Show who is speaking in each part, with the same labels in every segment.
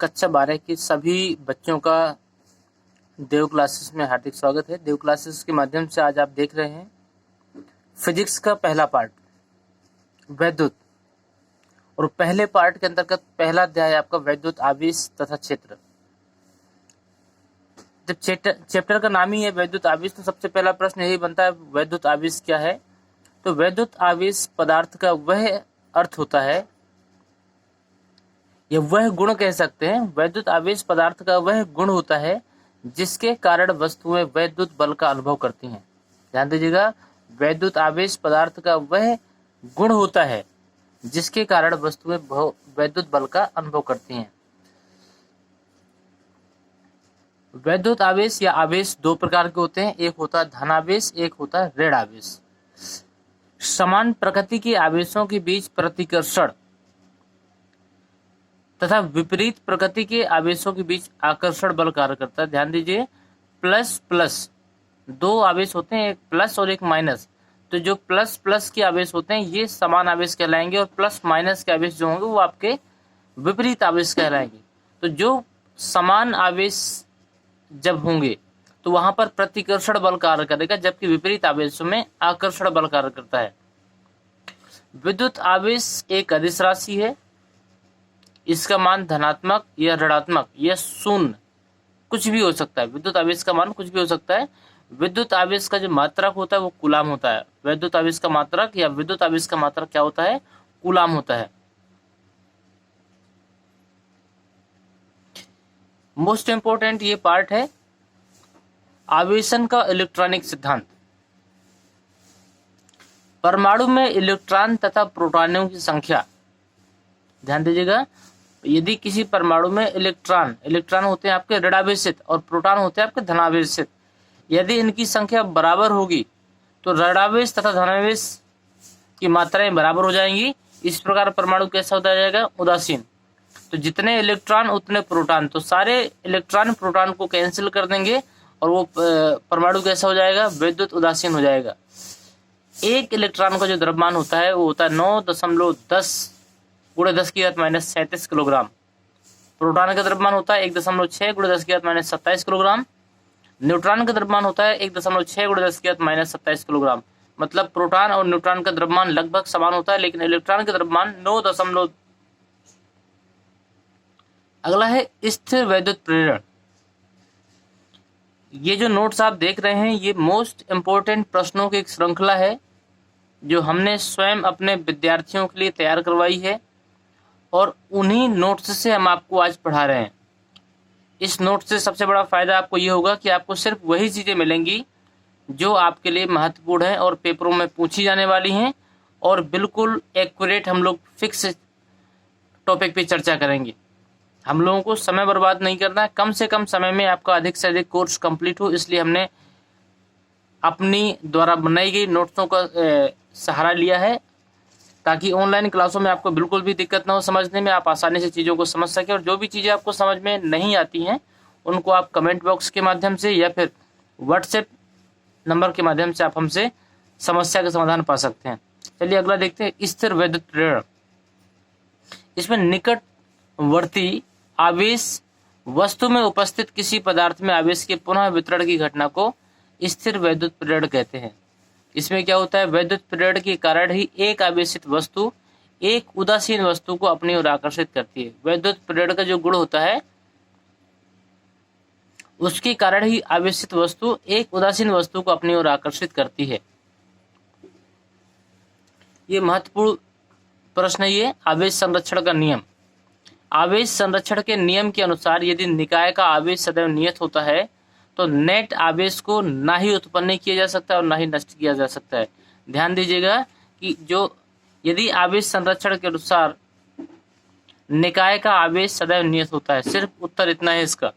Speaker 1: कक्षा 12 के सभी बच्चों का देव क्लासेस में हार्दिक स्वागत है। देव क्लासेस के माध्यम से आज आप देख रहे हैं फिजिक्स का पहला पार्ट वैद्युत, और पहले पार्ट के अंतर्गत पहला अध्याय आपका वैद्युत आवेश तथा क्षेत्र। जब चैप्टर का नाम ही है वैद्युत आवेश, तो सबसे पहला प्रश्न यही बनता है वैद्युत आवेश क्या है। तो वैद्युत आवेश पदार्थ का वह अर्थ होता है या वह गुण कह सकते हैं। वैद्युत आवेश पदार्थ का वह गुण होता है जिसके कारण वस्तुएं वैद्युत बल का अनुभव करती हैं। ध्यान दीजिएगा, वैद्युत आवेश पदार्थ का वह गुण होता है जिसके कारण वस्तुएं वैद्युत बल का अनुभव करती हैं। वैद्युत आवेश या आवेश दो प्रकार के होते हैं, एक होता है धनावेश, एक होता है ऋण आवेश। समान प्रकृति के आवेशों के बीच प्रतिकर्षण तथा विपरीत प्रकृति के आवेशों के बीच आकर्षण बल कार्य करता है। ध्यान दीजिए, प्लस प्लस दो आवेश होते हैं, एक प्लस और एक माइनस। तो जो प्लस प्लस के आवेश होते हैं ये समान आवेश कहलाएंगे, और प्लस माइनस के आवेश जो होंगे वो आपके विपरीत आवेश कहलाएंगे। तो जो समान आवेश जब होंगे तो वहां पर प्रतिकर्षण बल कार्य करेगा, जबकि विपरीत आवेशों में आकर्षण बल कार्य करता है। विद्युत आवेश एक अदिश राशि है, इसका मान धनात्मक या ऋणात्मक या शून्य कुछ भी हो सकता है। विद्युत आवेश का मान कुछ भी हो सकता है। विद्युत आवेश का जो मात्रक होता है वो कूलाम होता है। वैद्युत आवेश का मात्रक या विद्युत आवेश का मात्रक क्या होता है? कूलाम होता है। मोस्ट इंपोर्टेंट ये पार्ट है आवेशन का इलेक्ट्रॉनिक सिद्धांत। परमाणु में इलेक्ट्रॉन तथा प्रोटॉनों की संख्या, ध्यान दीजिएगा, यदि किसी परमाणु में इलेक्ट्रॉन होते हैं आपके ऋणावेशित और प्रोटॉन होते हैं आपके धनावेशित, यदि इनकी संख्या बराबर होगी तो ऋणावेश तथा धनावेश की मात्राएं बराबर हो जाएंगी। इस प्रकार परमाणु कैसा होता जाएगा? उदासीन। तो जितने इलेक्ट्रॉन उतने प्रोटॉन, तो सारे इलेक्ट्रॉन प्रोटॉन को कैंसिल कर देंगे और वो परमाणु कैसा हो जाएगा? विद्युत उदासीन हो जाएगा। एक इलेक्ट्रॉन का जो द्रव्यमान होता है वो होता है 9.10 × 10⁻⁻37 किलोग्राम। प्रोटॉन का द्रव्यमान होता है 1.6 × 10⁻27 किलोग्राम। न्यूट्रॉन का द्रव्यमान होता है 1.6 × 10⁻27 किलोग्राम। मतलब प्रोटॉन और न्यूट्रॉन का द्रव्यमान लगभग समान होता है, लेकिन इलेक्ट्रॉन का द्रव्यमान 9। अगला है स्थिर वैद्युत प्रेरण। ये जो नोट्स आप देख रहे हैं ये मोस्ट इंपोर्टेंट प्रश्नों की एक श्रृंखला है जो हमने स्वयं अपने विद्यार्थियों के लिए तैयार करवाई है, और उन्हीं नोट्स से हम आपको आज पढ़ा रहे हैं। इस नोट से सबसे बड़ा फायदा आपको ये होगा कि आपको सिर्फ वही चीजें मिलेंगी जो आपके लिए महत्वपूर्ण है और पेपरों में पूछी जाने वाली हैं, और बिल्कुल एक्यूरेट हम लोग फिक्स टॉपिक पे चर्चा करेंगे। हम लोगों को समय बर्बाद नहीं करना है, कम से कम समय में आपका अधिक से अधिक कोर्स कंप्लीट हो, इसलिए हमने अपनी द्वारा बनाई गई नोट्सों का सहारा लिया है, ताकि ऑनलाइन क्लासों में आपको बिल्कुल भी दिक्कत ना हो समझने में, आप आसानी से चीज़ों को समझ सकें। और जो भी चीज़ें आपको समझ में नहीं आती हैं उनको आप कमेंट बॉक्स के माध्यम से या फिर व्हाट्सएप नंबर के माध्यम से आप हमसे समस्या का समाधान पा सकते हैं। चलिए अगला देखते हैं स्थिर वैद्युत प्रेरण। इसमें निकटवर्ती आवेश वस्तु में उपस्थित किसी पदार्थ में आवेश के पुनः वितरण की घटना को स्थिर वैद्युत प्रेरण कहते हैं। इसमें क्या होता है? वैद्युत प्रेरण के कारण ही एक आवेशित वस्तु एक उदासीन वस्तु को अपनी ओर आकर्षित करती है। वैद्युत प्रेरण का जो गुण होता है उसके कारण ही आवेशित वस्तु एक उदासीन वस्तु को अपनी ओर आकर्षित करती है। ये महत्वपूर्ण प्रश्न है ये आवेश संरक्षण का नियम। आवेश संरक्षण के नियम के अनुसार यदि निकाय का आवेश सदैव नियत होता है तो नेट आवेश को ना ही उत्पन्न किया जा सकता है और ना ही नष्ट किया जा सकता है। ध्यान दीजिएगा कि जो यदि आवेश संरक्षण के अनुसार निकाय का आवेश सदैव नियत होता है, सिर्फ उत्तर इतना है इसका।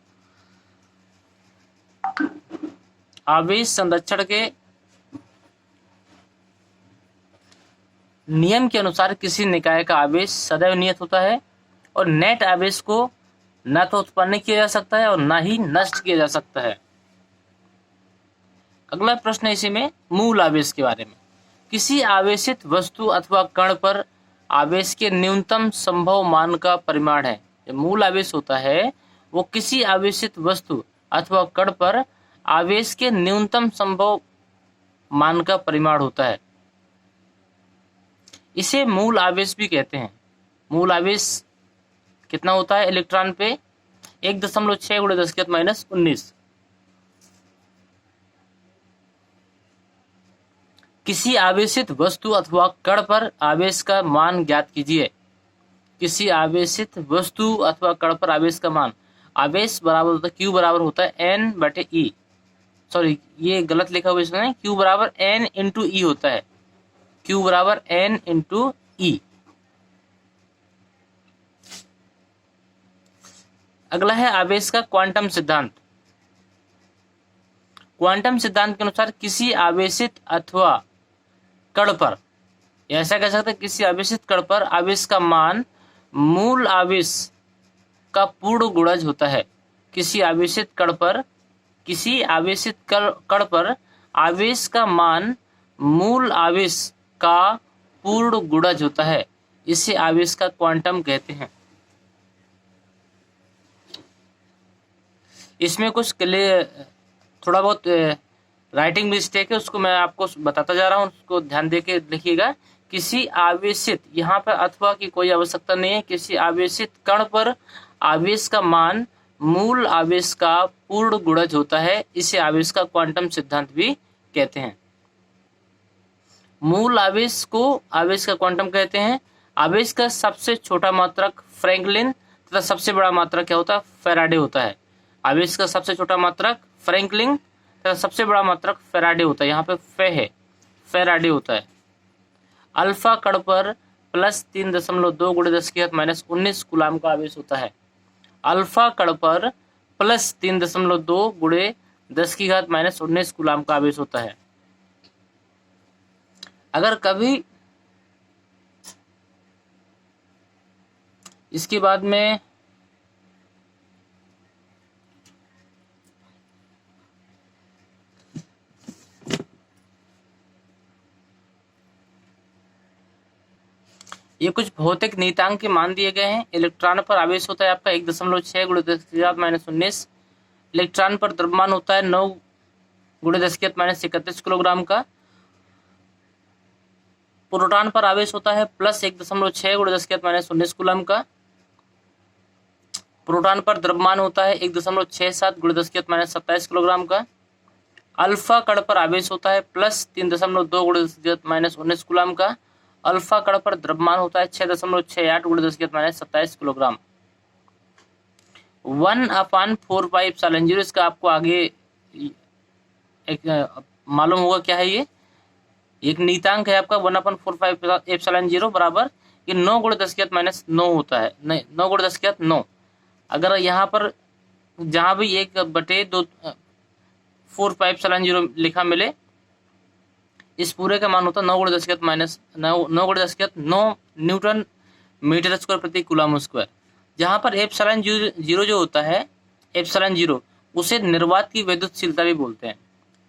Speaker 1: आवेश संरक्षण के नियम के अनुसार किसी निकाय का आवेश सदैव नियत होता है और नेट आवेश को न तो उत्पन्न किया जा सकता है और ना ही नष्ट किया जा सकता है। अगला प्रश्न इसी में मूल आवेश के बारे में। किसी आवेशित वस्तु अथवा कण पर आवेश के न्यूनतम संभव मान का परिमाण है। जो मूल आवेश होता है वो किसी आवेशित वस्तु अथवा कण पर आवेश के न्यूनतम संभव मान का परिमाण होता है। इसे मूल आवेश भी कहते हैं। मूल आवेश कितना होता है इलेक्ट्रॉन पे? 1.6 × 10⁻⁻⁹। किसी आवेशित वस्तु अथवा कण पर आवेश का मान ज्ञात कीजिए। किसी आवेशित वस्तु अथवा कण पर आवेश का मान, आवेश बराबर होता है Q बराबर होता है N/E। सॉरी, ये गलत लिखा हुआ इसमें, Q बराबर N × E होता है। Q बराबर N × E। अगला है आवेश का क्वांटम सिद्धांत। क्वांटम सिद्धांत के अनुसार किसी आवेशित अथवा कण पर, ऐसा कह सकते हैं किसी आवेशित कण पर आवेश का मान मूल आवेश का पूर्ण गुणज होता है। किसी आवेशित कण पर आवेश का मान मूल आवेश का पूर्ण गुणज होता है। इसे आवेश का क्वांटम कहते हैं। इसमें कुछ थोड़ा बहुत राइटिंग मिस्टेक है, उसको मैं आपको बताता जा रहा हूँ, उसको ध्यान देके लिखिएगा। किसी आवेशित, यहाँ पर अथवा की कोई आवश्यकता नहीं है, किसी आवेशित कण पर आवेश का मान मूल आवेश का पूर्ण गुणज होता है। इसे आवेश का क्वांटम सिद्धांत भी कहते हैं। मूल आवेश को आवेश का क्वांटम कहते हैं। आवेश का सबसे छोटा मात्रक फ्रैंकलिन तथा सबसे बड़ा मात्रक क्या होता है? फैराडे होता है। आवेश का सबसे छोटा मात्रक फ्रैंकलिन तथा सबसे बड़ा मात्रक फैराडे होता है। यहाँ पे फैराडे होता है। अल्फा कण पर +3.2 × 10⁻⁻⁹ कूलाम का आवेश होता है। अल्फा कण पर +3.2 × 10⁻⁻⁹ कूलाम का आवेश होता है। अगर कभी इसके बाद में ये कुछ भौतिक नियतांक के मान दिए गए हैं। इलेक्ट्रॉन पर आवेश होता है आपका 1.6 × 10⁻⁻⁹। इलेक्ट्रॉन पर द्रव्यमान होता है 9 × 10⁻31 किलोग्राम का। प्रोटॉन पर आवेश होता है +1.6 × 10⁻⁹ कूलम का। प्रोटॉन पर द्रव्यमान होता है 1.67 × 10⁻27 किलोग्राम का। अल्फा कण पर आवेश होता है +3.2 × 10⁻⁹ कूलम का। अल्फा कण पर द्रव्यमान होता है 6.68 × 10⁻27 किलोग्राम। 1/4πε0, इसका आपको आगे एक मालूम होगा क्या है ये। एक नियतांक है आपका 1/4πε0 बराबर ये 9 × 10⁻9 होता है। 9 × 10⁻9। अगर यहाँ पर जहाँ भी 1/2 4πε0 लिखा मिले, इस पूरे का मान होता है 9 × 10⁻9 न्यूटन मीटर स्क्वायर प्रति कूलम स्क्वायर। जहाँ पर ε0 जो होता है, ε0 उसे निर्वात की विद्युतशीलता भी बोलते हैं।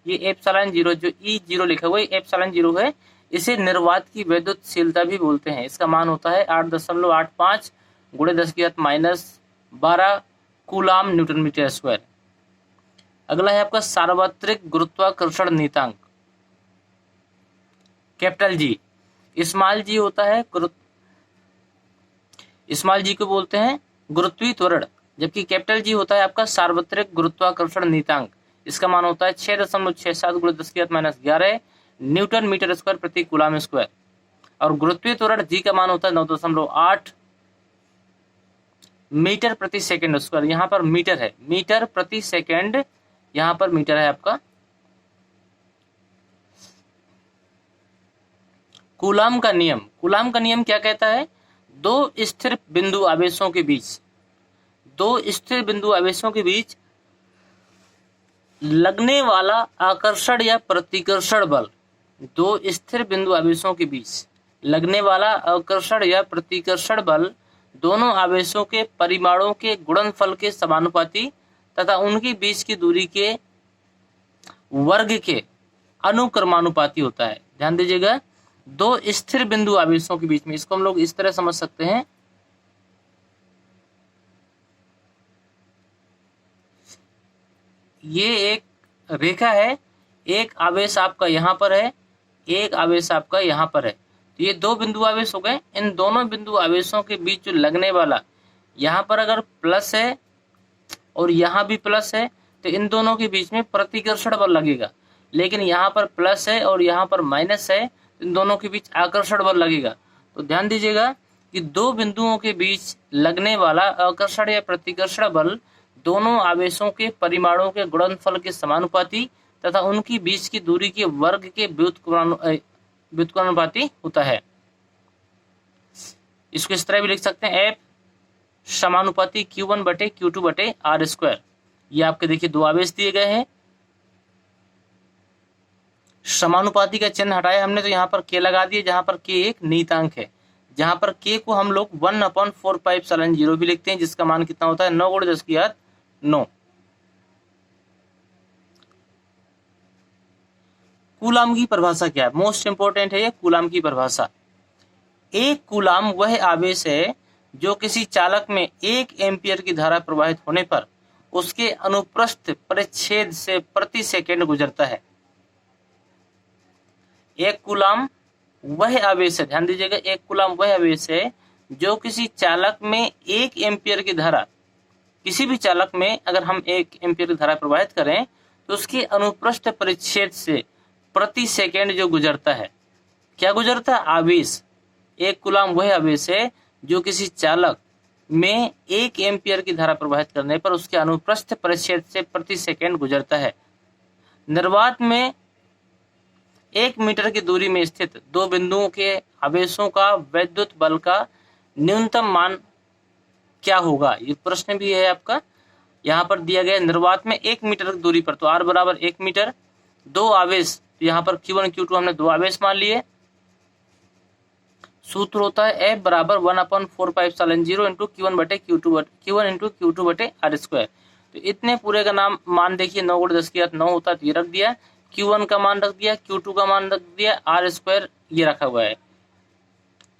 Speaker 1: ये ε0 जो E0 लिखा हुआ है ε0 है, इसे निर्वात की विद्युतशीलता भी बोलते हैं। इसका मान होता है 8.85 × 10⁻12 कूलम न्यूटन मीटर स्क्वायर। अगला है आपका सार्वत्रिक गुरुत्वाकर्षण नियतांक कैपिटल जी। स्मॉल जी होता है स्मॉल जी को बोलते हैं गुरुत्वीय त्वरण, जबकि कैपिटल जी होता है आपका सार्वत्रिक गुरुत्वाकर्षण नियतांक। इसका मान होता है 6.67 × 10⁻11 न्यूटन मीटर स्क्वायर प्रति कूलम स्क्वायर। और गुरुत्वीय त्वरण जी का मान होता है 9.8 मीटर प्रति सेकंड स्क्वायर। यहाँ पर मीटर है, मीटर प्रति सेकंड, यहाँ पर मीटर है आपका। कूलम का नियम क्या कहता है? दो स्थिर बिंदु आवेशों के बीच लगने वाला आकर्षण या प्रतिकर्षण बल, दो स्थिर बिंदु आवेशों के बीच लगने वाला आकर्षण या प्रतिकर्षण बल दोनों आवेशों के परिमाणों के गुणनफल के समानुपाती तथा उनके बीच की दूरी के वर्ग के अनुक्रमानुपाती होता है। ध्यान दीजिएगा, दो स्थिर बिंदु आवेशों के बीच में, इसको हम लोग इस तरह समझ सकते हैं ये एक रेखा है, एक आवेश आपका यहाँ पर है, एक आवेश आपका यहाँ पर है, तो ये दो बिंदु आवेश हो गए। इन दोनों बिंदु आवेशों के बीच जो लगने वाला, यहाँ पर अगर प्लस है और यहाँ भी प्लस है, तो इन दोनों के बीच में प्रतिकर्षण बल लगेगा। लेकिन यहाँ पर प्लस है और यहाँ पर माइनस है, इन दोनों के बीच आकर्षण बल लगेगा। तो ध्यान दीजिएगा कि दो बिंदुओं के बीच लगने वाला आकर्षण या प्रतिकर्षण बल दोनों आवेशों के परिमाणों के गुणनफल के समानुपाती तथा उनकी बीच की दूरी के वर्ग के व्युत्क्रमानुपाती होता है। इसको इस तरह भी लिख सकते हैं, F समानुपाती Q1 बटे Q2 बटे R²। ये आपके देखिए दो आवेश दिए गए हैं, समानुपाती का चिन्ह हटाया हमने तो यहाँ पर K लगा दिए, जहां पर K एक नियतांक है, जहां पर K को हम लोग 1/4πε0 भी लिखते हैं, जिसका मान कितना होता है 9 × 10⁹ कूलाम की परिभाषा क्या है? मोस्ट इंपोर्टेंट है ये कूलाम की परिभाषा। एक कूलाम वह आवेश है जो किसी चालक में 1 एम्पियर की धारा प्रवाहित होने पर उसके अनुप्रस्थ परिच्छेद से प्रति सेकंड गुजरता है। एक कूलाम वह आवेश है, ध्यान दीजिएगा, एक कूलाम वह आवेश है जो किसी चालक में 1 एम्पियर की धारा, किसी भी चालक में अगर हम 1 एम्पियर की धारा प्रवाहित करें तो उसके अनुप्रस्थ परिच्छेद से प्रति सेकंड जो गुजरता है, क्या गुजरता है? आवेश। एक कूलाम वह आवेश है जो किसी चालक में 1 एम्पियर की धारा प्रवाहित करने पर उसके अनुप्रस्थ परिच्छेद से प्रति सेकंड गुजरता है। निर्वात में 1 मीटर की दूरी में स्थित दो बिंदुओं के आवेशों का वैद्युत बल का न्यूनतम मान क्या होगा? ये प्रश्न भी है आपका, यहाँ पर दिया गया निर्वात में 1 मीटर की दूरी पर, तो R बराबर 1 मीटर, दो आवेश, तो यहाँ पर Q1 Q2 हमने दो आवेश मान लिए। सूत्र होता है F बराबर 1/4πε0 इंटू Q1 बटे Q1 इंटू Q2 बटे R²। तो इतने पूरे का नाम मान देखिए 9 × 10⁹ होता है, तो ये रख दिया, Q1 का मान रख दिया, Q2 का मान रख दिया, R² ये रखा हुआ है।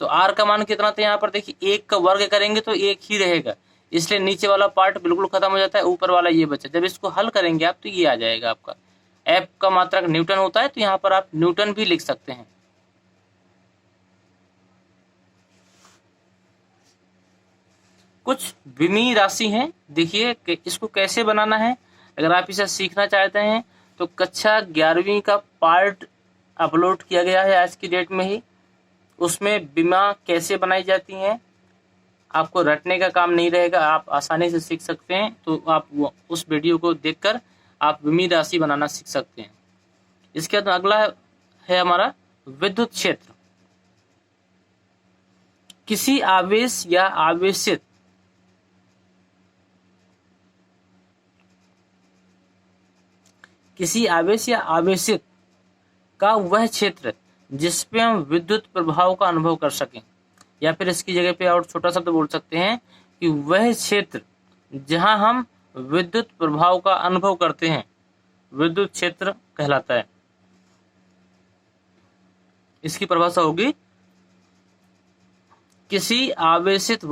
Speaker 1: तो R का मान कितना था यहाँ पर देखिए, 1 का वर्ग करेंगे तो 1 ही रहेगा, इसलिए नीचे वाला पार्ट बिल्कुल खत्म हो जाता है, ऊपर वाला ये बचा। जब इसको हल करेंगे आप तो ये आ जाएगा आपका, F का मात्रक न्यूटन होता है, तो यहाँ पर आप न्यूटन भी लिख सकते हैं। कुछ विमीय राशि हैं, देखिए कि इसको कैसे बनाना है। अगर आप इसे सीखना चाहते हैं तो कक्षा 11वीं का पार्ट अपलोड किया गया है आज की डेट में ही, उसमें विमा कैसे बनाई जाती हैं, आपको रटने का काम नहीं रहेगा, आप आसानी से सीख सकते हैं। तो आप उस वीडियो को देखकर आप विमीय राशि बनाना सीख सकते हैं। इसके बाद अगला है हमारा विद्युत क्षेत्र। किसी आवेश या आवेशित का वह क्षेत्र जिसपे हम विद्युत प्रभाव का अनुभव कर सकें, या फिर इसकी जगह पे और छोटा शब्द बोल सकते हैं कि वह क्षेत्र जहां हम विद्युत प्रभाव का अनुभव करते हैं, विद्युत क्षेत्र कहलाता है। इसकी परिभाषा होगी किसी आवेशित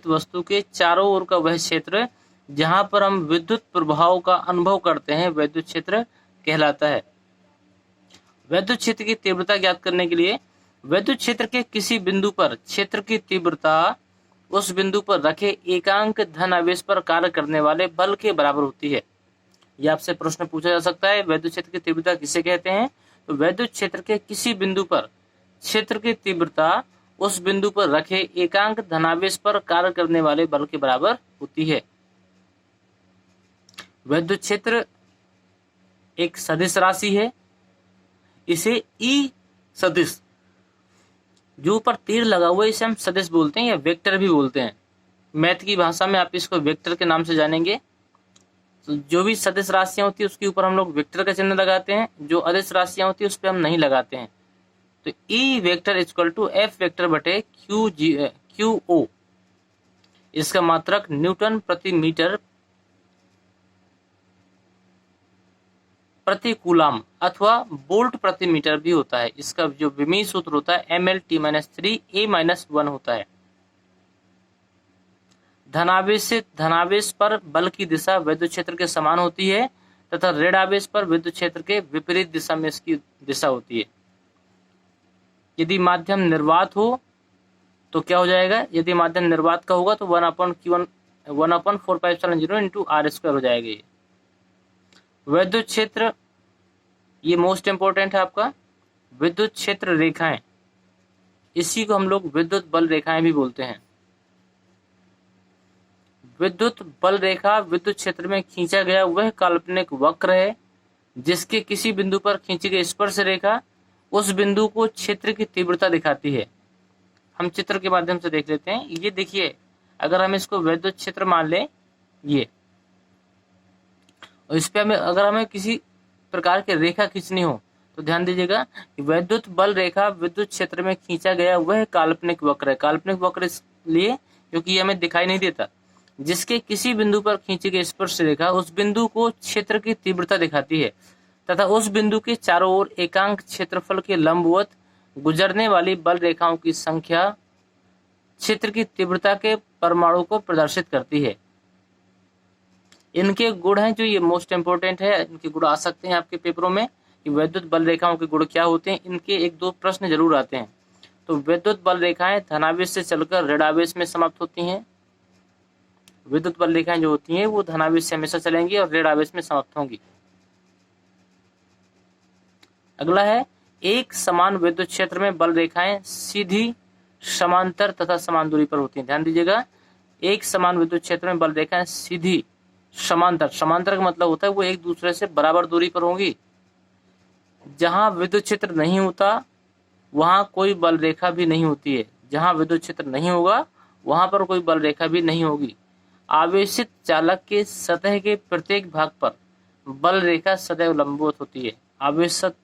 Speaker 1: वस्तु के चारों ओर का वह क्षेत्र जहां पर हम विद्युत प्रभाव का अनुभव करते हैं, विद्युत क्षेत्र कहलाता है। विद्युत क्षेत्र की तीव्रता ज्ञात करने के लिए विद्युत क्षेत्र के किसी बिंदु पर क्षेत्र की तीव्रता उस बिंदु पर रखे एकांक धन आवेश पर कार्य करने वाले बल के बराबर होती है। यह आपसे प्रश्न पूछा जा सकता है, विद्युत क्षेत्र की तीव्रता किसे कहते हैं? तो विद्युत क्षेत्र के किसी बिंदु पर क्षेत्र की तीव्रता उस बिंदु पर रखे एकांक धनावेश पर कार्य करने वाले बल के बराबर होती है। विद्युत क्षेत्र एक सदिश राशि है, इसे ई सदिश, जो ऊपर तीर लगा हुआ है इसे हम सदिश बोलते हैं या वेक्टर भी बोलते हैं। मैथ की भाषा में आप इसको वेक्टर के नाम से जानेंगे। तो जो भी सदिश राशियां होती है उसके ऊपर हम लोग वेक्टर का चिन्ह लगाते हैं, जो अदिश राशियां होती है उस पर हम नहीं लगाते हैं। तो E vector equal to F vector बटे क्यू ओ, इसका मात्रक न्यूटन प्रति मीटर प्रति कूलाम अथवा वोल्ट प्रति मीटर भी होता है। इसका जो विमीय सूत्र होता है ML T-3 A-1 होता है। धनावेश पर बल की दिशा विद्युत क्षेत्र के समान होती है तथा ऋण आवेश पर विद्युत क्षेत्र के विपरीत दिशा में इसकी दिशा होती है। यदि माध्यम निर्वात हो तो क्या हो जाएगा, यदि माध्यम निर्वात का होगा तो 1/4π0 इंटू r² हो जाएगा। ये विद्युत क्षेत्र, ये मोस्ट इंपोर्टेंट है आपका, विद्युत क्षेत्र रेखाएं, इसी को हम लोग विद्युत बल रेखाएं भी बोलते हैं। विद्युत बल रेखा विद्युत क्षेत्र में खींचा गया वह काल्पनिक वक्र है जिसके किसी बिंदु पर खींची गई स्पर्श रेखा उस बिंदु को क्षेत्र की तीव्रता दिखाती है। हम चित्र के माध्यम से देख लेते हैं। ये देखिए, अगर हम इसको विद्युत क्षेत्र मान लें ये, और इस पे अगर हमें किसी प्रकार की रेखा खींचनी हो तो ध्यान दीजिएगा कि विद्युत बल रेखा विद्युत क्षेत्र में खींचा गया वह काल्पनिक वक्र है। काल्पनिक वक्र इसलिए क्योंकि ये हमें दिखाई नहीं देता, जिसके किसी बिंदु पर खींची गई स्पर्श रेखा उस बिंदु को क्षेत्र की तीव्रता दिखाती है तथा उस बिंदु के चारों ओर एकांक क्षेत्रफल के लंबवत गुजरने वाली बल रेखाओं की संख्या क्षेत्र की तीव्रता के परमाणु को प्रदर्शित करती है। इनके गुण हैं जो ये मोस्ट इंपोर्टेंट है, इनके गुण आ सकते हैं आपके पेपरों में कि विद्युत बल रेखाओं के गुण क्या होते हैं। इनके 1-2 प्रश्न जरूर आते हैं। तो विद्युत बल रेखाएं धनावेश से चलकर ऋणावेश में समाप्त होती हैं। विद्युत बल रेखाएं जो होती हैं वो धनावेश से हमेशा चलेंगी और ऋणावेश में समाप्त होंगी। अगला है, एक समान विद्युत क्षेत्र में बल रेखाएं सीधी, समांतर तथा समान दूरी पर होती हैं। ध्यान दीजिएगा, एक समान विद्युत क्षेत्र में बल रेखाएं सीधी, समांतर, समांतर का मतलब होता है वो एक दूसरे से बराबर दूरी पर होंगी। जहां विद्युत क्षेत्र नहीं होता वहां कोई बल रेखा भी नहीं होती है। जहां विद्युत क्षेत्र नहीं होगा वहां पर कोई बल रेखा भी नहीं होगी। आवेशित चालक के सतह के प्रत्येक भाग पर बल रेखा सदैव लंबवत होती है। आवेशक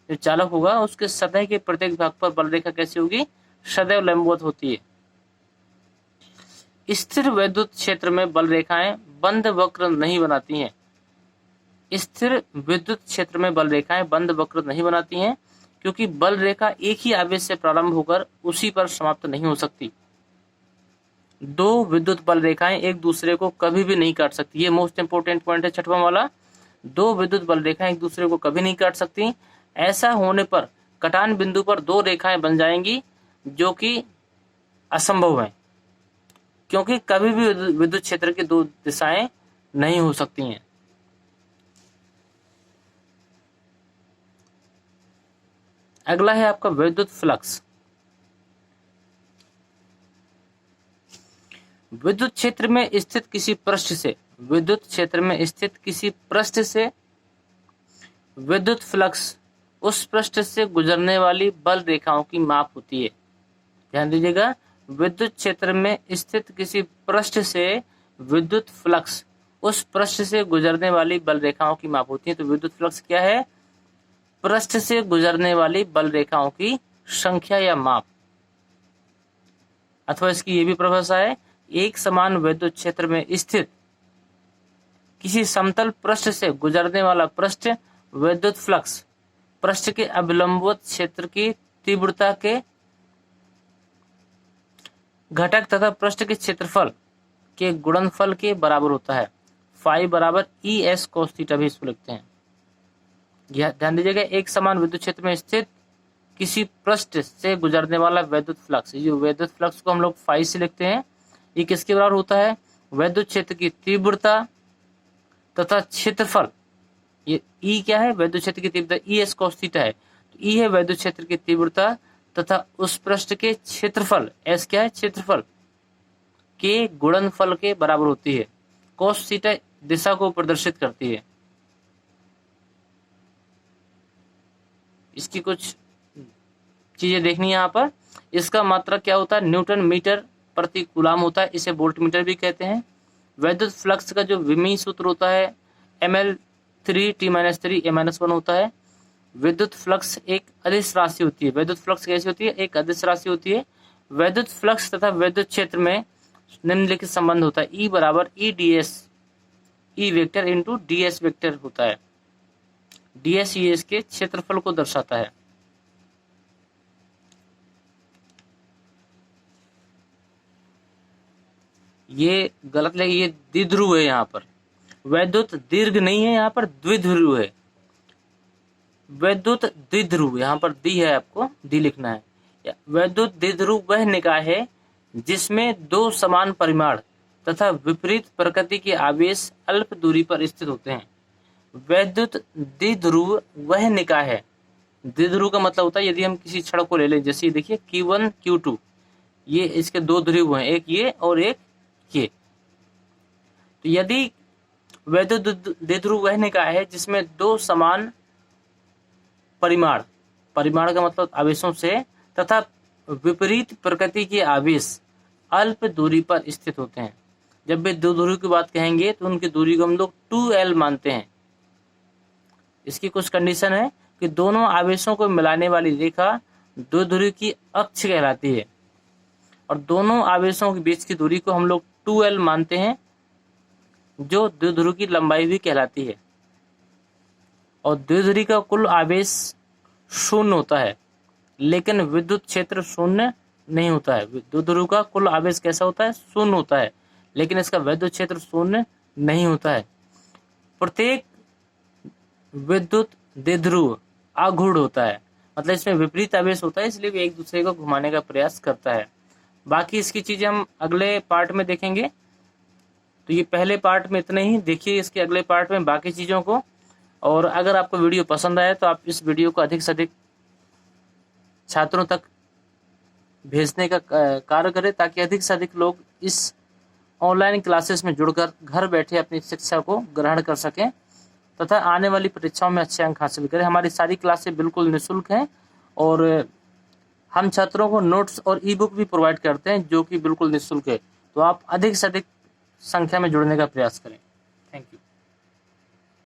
Speaker 1: जो चालक होगा उसके सतह के प्रत्येक भाग पर बल रेखा कैसी होगी, सदैव लंबवत होती है। स्थिर विद्युत क्षेत्र में बल रेखाएं बंद वक्र नहीं बनाती हैं। स्थिर विद्युत क्षेत्र में बल रेखाएं बंद वक्र नहीं बनाती हैं क्योंकि बल रेखा एक ही आवेश से प्रारंभ होकर उसी पर समाप्त नहीं हो सकती। 2 विद्युत बल रेखाएं एक दूसरे को कभी भी नहीं काट सकती। ये मोस्ट इंपोर्टेंट पॉइंट है 6वां वाला। 2 विद्युत बल रेखाएं एक दूसरे को कभी नहीं काट सकती। ऐसा होने पर कटान बिंदु पर 2 रेखाएं बन जाएंगी जो कि असंभव है, क्योंकि कभी भी विद्युत क्षेत्र की 2 दिशाएं नहीं हो सकती हैं। अगला है आपका विद्युत फ्लक्स। विद्युत क्षेत्र में स्थित किसी पृष्ठ से, विद्युत क्षेत्र में स्थित किसी पृष्ठ से विद्युत फ्लक्स उस पृष्ठ से गुजरने वाली बल रेखाओं की माप होती है। ध्यान दीजिएगा, विद्युत क्षेत्र में स्थित किसी पृष्ठ से विद्युत फ्लक्स उस पृष्ठ से गुजरने वाली बल रेखाओं की माप होती है। तो विद्युत फ्लक्स क्या है, पृष्ठ से गुजरने वाली बल रेखाओं की संख्या या माप। अथवा इसकी ये भी परिभाषा है, एक समान विद्युत क्षेत्र में स्थित किसी समतल पृष्ठ से गुजरने वाला पृष्ठ विद्युत फ्लक्स पृष्ठ के अभिलंबवत क्षेत्र की तीव्रता के घटक तथा पृष्ठ के क्षेत्रफल के गुणनफल के बराबर होता है। फाई बराबर ES cos थीटा भी इसको लिखते हैं। ध्यान दीजिएगा, एक समान विद्युत क्षेत्र में स्थित किसी पृष्ठ से गुजरने वाला विद्युत फ्लक्स, ये विद्युत फ्लक्स को हम लोग फाई से लिखते हैं। ये किसके बराबर होता है, विद्युत क्षेत्र की तीव्रता तथा क्षेत्रफल। ये E क्या है, विद्युत क्षेत्र की तीव्रता ES cos थीटा है। तो E है विद्युत क्षेत्र की तीव्रता तथा उस पृष्ठ के क्षेत्रफल, S क्या है, क्षेत्रफल के गुणनफल के बराबर होती है। cos थीटा दिशा को प्रदर्शित करती है। इसकी कुछ चीजें देखनी है यहाँ पर। इसका मात्रक क्या होता है, न्यूटन मीटर प्रति कूलाम होता है, इसे वोल्ट मीटर भी कहते हैं। विद्युत फ्लक्स का जो विमीय सूत्र होता है ml3t-3 a-1 होता है। विद्युत फ्लक्स एक अदिश राशि होती है। विद्युत फ्लक्स कैसी होती है, एक अदिश राशि होती है। विद्युत फ्लक्स तथा विद्युत क्षेत्र में निम्नलिखित संबंध होता है, E बराबर EdS, E vector into DS vector होता है। DS ES के क्षेत्रफल को दर्शाता है। ये गलत लगे, ये द्विध्रुव है यहाँ पर। वैद्युत दीर्घ नहीं है, यहाँ पर द्विध्रुव है। वैद्युत द्विध्रुव, यहाँ पर दी है, आपको दी लिखना है। वैद्युत द्विध्रुव वह निकाय है जिसमें दो समान परिमाण तथा विपरीत प्रकृति के आवेश अल्प दूरी पर स्थित होते हैं। वैद्युत द्विध्रुव वह निकाय है, द्विध्रुव का मतलब होता है, यदि हम किसी छड़ को ले लें, जैसे देखिए Q1 Q2, ये इसके दो ध्रुव हैं, एक ये और एक ये। तो यदि वैद्युत द्विध्रुव वह निकाय है जिसमें दो समान परिमाण, परिमाण का मतलब आवेशों से, तथा विपरीत प्रकृति के आवेश अल्प दूरी पर स्थित होते हैं। जब भी दो दूरी की बात कहेंगे तो उनकी दूरी को हम लोग 2L मानते हैं। इसकी कुछ कंडीशन है कि दोनों आवेशों को मिलाने वाली रेखा द्विध्रुव की अक्ष कहलाती है, और दोनों आवेशों के बीच की दूरी को हम लोग 2L मानते हैं, जो द्विध्रुव की लंबाई भी कहलाती है। और द्विध्रुव का कुल आवेश शून्य होता है, लेकिन विद्युत क्षेत्र शून्य नहीं होता है। द्विध्रुव का कुल आवेश कैसा होता है? शून्य होता है, लेकिन इसका विद्युत क्षेत्र शून्य नहीं होता है। प्रत्येक विद्युत द्विध्रुव आघूर्ण होता है, मतलब इसमें विपरीत आवेश होता है, इसलिए भी एक दूसरे को घुमाने का प्रयास करता है। बाकी इसकी चीजें हम अगले पार्ट में देखेंगे। तो ये पहले पार्ट में इतने ही, देखिए इसके अगले पार्ट में बाकी चीजों को। और अगर आपको वीडियो पसंद आए तो आप इस वीडियो को अधिक से अधिक छात्रों तक भेजने का कार्य करें, ताकि अधिक से अधिक लोग इस ऑनलाइन क्लासेस में जुड़कर घर बैठे अपनी शिक्षा को ग्रहण कर सकें तथा आने वाली परीक्षाओं में अच्छे अंक हासिल करें। हमारी सारी क्लासें बिल्कुल निःशुल्क हैं, और हम छात्रों को नोट्स और ई बुक भी प्रोवाइड करते हैं, जो कि बिल्कुल निःशुल्क है। तो आप अधिक से अधिक संख्या में जुड़ने का प्रयास करें। Thank you.